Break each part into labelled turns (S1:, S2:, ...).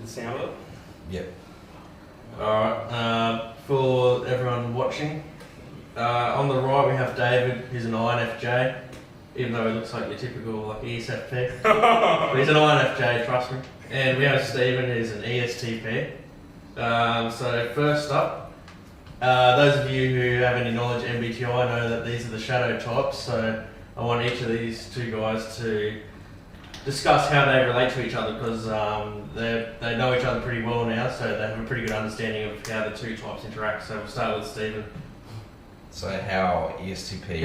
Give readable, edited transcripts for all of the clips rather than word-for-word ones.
S1: the sound of it?
S2: Yep.
S3: Alright, for everyone watching, on the right we have David, who's an INFJ, even though he looks like your typical like ESFP. But he's an INFJ, trust me. And we have Stephen, who's an ESTP. So first up, those of you who have any knowledge of MBTI know that these are the shadow types, so I want each of these two guys to discuss how they relate to each other, because they know each other pretty well now, so they have a pretty good understanding of how the two types interact. So we'll start with Stephen.
S2: So how ESTP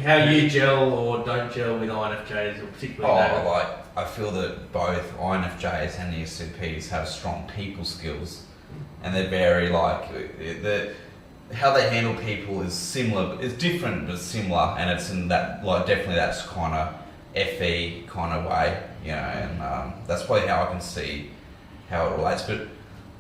S3: How you gel or don't gel with INFJs, or particularly that?
S2: I feel that both INFJs and ESTPs have strong people skills, and they're very how they handle people is similar. It's different but similar, and it's in that definitely that's kind of FE kind of way, and that's probably how I can see how it relates. But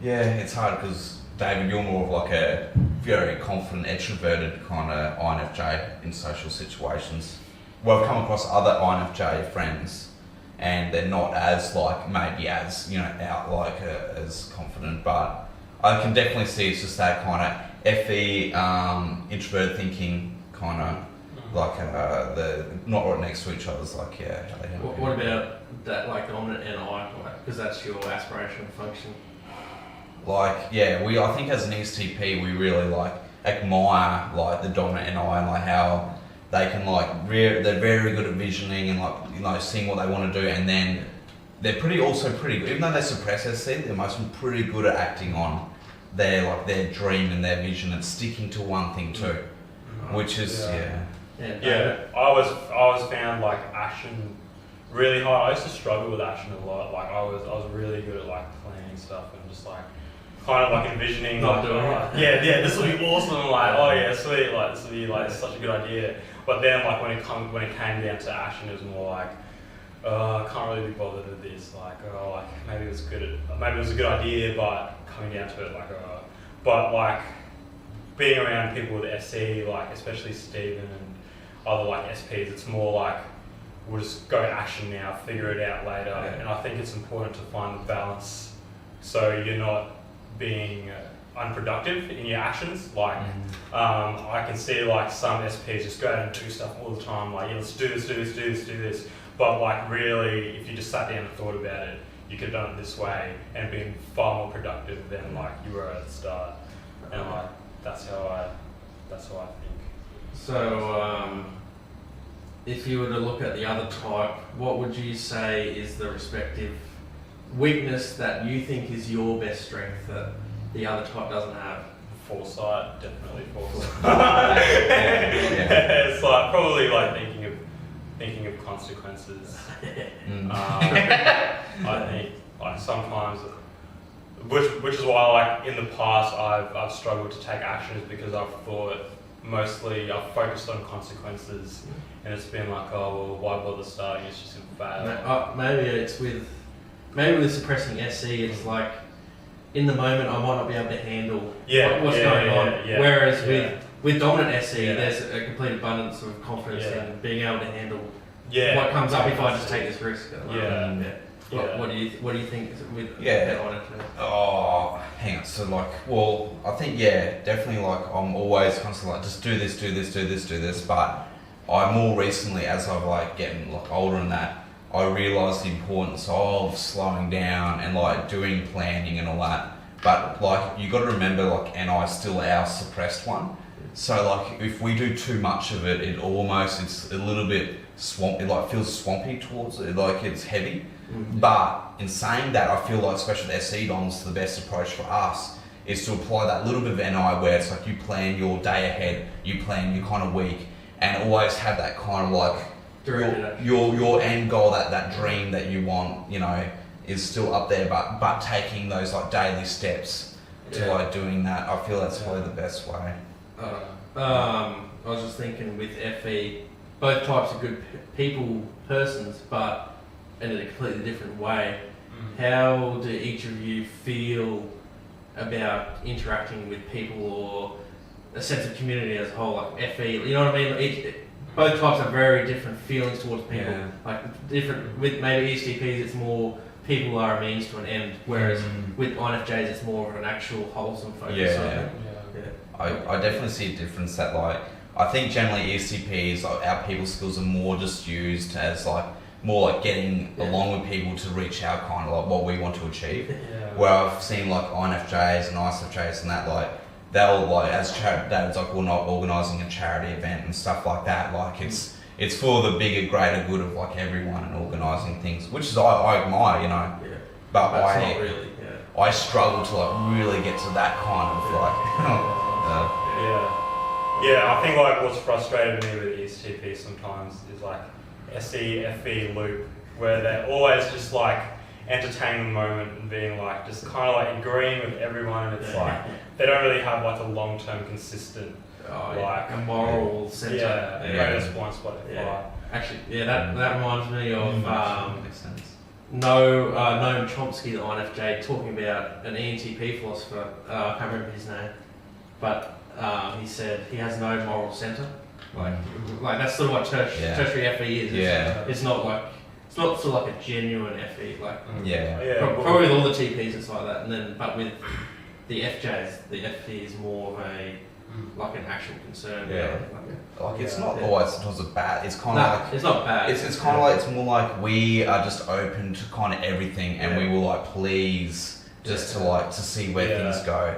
S2: yeah, it's hard because David, you're more of like a very confident, extroverted kind of INFJ in social situations. Well, I've come across other INFJ friends, and they're not as maybe as out as confident, but I can definitely see it's just that kind of FE introverted thinking kind of. The not right next to each other's how they handle
S3: What about that dominant and I, because that's your aspirational function?
S2: I think as an ESTP we really admire the dominant and I, and how they can they're very good at visioning and seeing what they want to do, and then they're pretty good, even though they suppress SC, they're mostly pretty good at acting on their dream and their vision and sticking to one thing too, which is
S1: I always found action really hard. I used to struggle with action a lot. I was really good at planning stuff and just kind of envisioning this will be awesome. Oh yeah, sweet. This will be such a good idea. But then when it came down to action, it was more I can't really be bothered with this. Maybe it was a good idea, but coming down to it but being around people with SC, especially Stephen and other SPs, it's more we'll just go to action now, figure it out later. Yeah. And I think it's important to find the balance so you're not being unproductive in your actions. I can see some SPs just go out and do stuff all the time. Let's do this. But really, if you just sat down and thought about it, you could have done it this way and been far more productive than you were at the start. And that's how I think.
S3: So, if you were to look at the other type, what would you say is the respective weakness that you think is your best strength that the other type doesn't have?
S1: Foresight, definitely foresight. It's probably thinking of consequences. I think sometimes, which is why in the past I've struggled to take actions, because I've thought mostly I've focused on consequences, and it's been why bother starting? It's just gonna fail.
S3: Maybe it's with suppressing SC. It's in the moment I might not be able to handle what's going on. Whereas with dominant SC, there's a complete abundance of confidence in being able to handle what comes up if I just take this risk. What do you think with that on it?
S2: Oh, hang on. So I think definitely I'm always constantly just do this. But I more recently, as I've getting older and that, I realised the importance of slowing down and doing planning and all that. But you got to remember and I still our suppressed one. So if we do too much of it, it's a little bit swamp. It feels swampy towards it. It's heavy. Mm-hmm. But in saying that, I feel especially with SE DOMs, the best approach for us is to apply that little bit of NI where it's you plan your day ahead, you plan your kind of week, and always have that kind of your end goal, that dream that you want, is still up there, but taking those daily steps to doing that. I feel that's probably the best way.
S3: I was just thinking with FE, both types are good persons, but in a completely different way. How do each of you feel about interacting with people, or a sense of community as a whole, FE? You know what I mean? Both types have very different feelings towards people. Different with maybe ESTPs, it's more people are a means to an end, whereas with INFJs it's more of an actual wholesome focus.
S2: Yeah.
S3: Yeah.
S2: I definitely see a difference that like I think generally ESTPs like our people skills are more just used as like more like getting along with people to reach our kind of like what we want to achieve. Where I've seen like INFJs and ISFJs and that like they'll like as David's like we're not organising a charity event and stuff like that. Like it's for the bigger greater good of like everyone and organising things, which is I admire, you know.
S3: Yeah.
S2: But
S3: Not really. Yeah.
S2: I struggle to like really get to that kind of like.
S1: Yeah, I think like what's frustrated me with ESTP sometimes is like SE loop, where they're always just like entertaining the moment and being like just kind of like agreeing with everyone, and it's like they don't really have like a long-term consistent like
S3: a moral centre.
S1: greatest blind spot.
S3: Actually, that reminds me of
S2: Makes sense.
S3: Noam Chomsky, the INFJ, talking about an ENTP philosopher. I can't remember his name, but he said he has no moral centre. Like that's sort of what tertiary FE is. It's not sort of like a genuine FE. Like probably with all the TPs it's like that, and then but with the FJs, the FE is more of a like an actual concern.
S2: Like it's not always sometimes a bad. It's kind of like
S3: it's not bad.
S2: It's kind of like it's more like we are just open to kind of everything, and we will like please just to see where things go.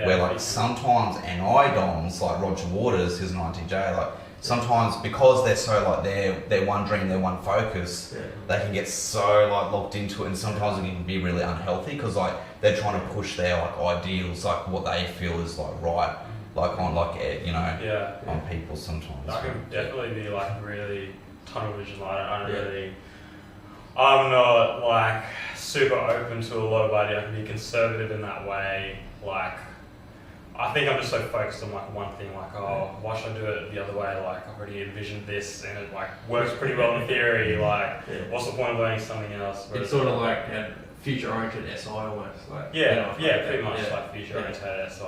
S2: Where like sometimes NI DOMs like Roger Waters, who's an INTJ, like sometimes because they're so like they're one dream, they're one focus, they can get so like locked into it, and sometimes it can be really unhealthy because like they're trying to push their like ideals, like what they feel is like right. Like on like on people sometimes.
S1: I can definitely be like really tunnel vision. I'm not like super open to a lot of ideas. I can be conservative in that way. Like I think I'm just so focused on like one thing. Like why should I do it the other way? Like I've already envisioned this and it like works pretty well in theory. Like what's the point of learning something else?
S3: It's sort of like a future-oriented SI almost. Like
S1: pretty much like future-oriented SI.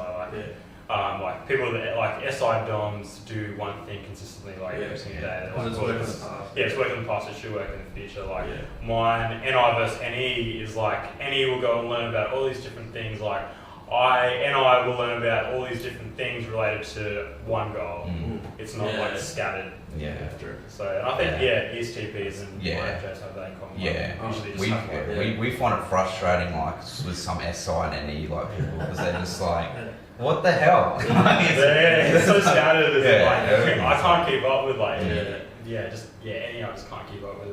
S1: Like people that like SI DOMs do one thing consistently like every single day. Like,
S3: it's working in the past.
S1: It's working in the past, it should work in the future. Like mine, NI versus NE is like NE will go and learn about all these different things. Like NI will learn about all these different things related to one goal. It's not like scattered. So and I think ESTPs and INFJs have that in common.
S2: We find it frustrating like with some SI and NE like people because they're just like. What the hell?
S1: It's so scattered. I can't keep up with like, I just can't keep up with it.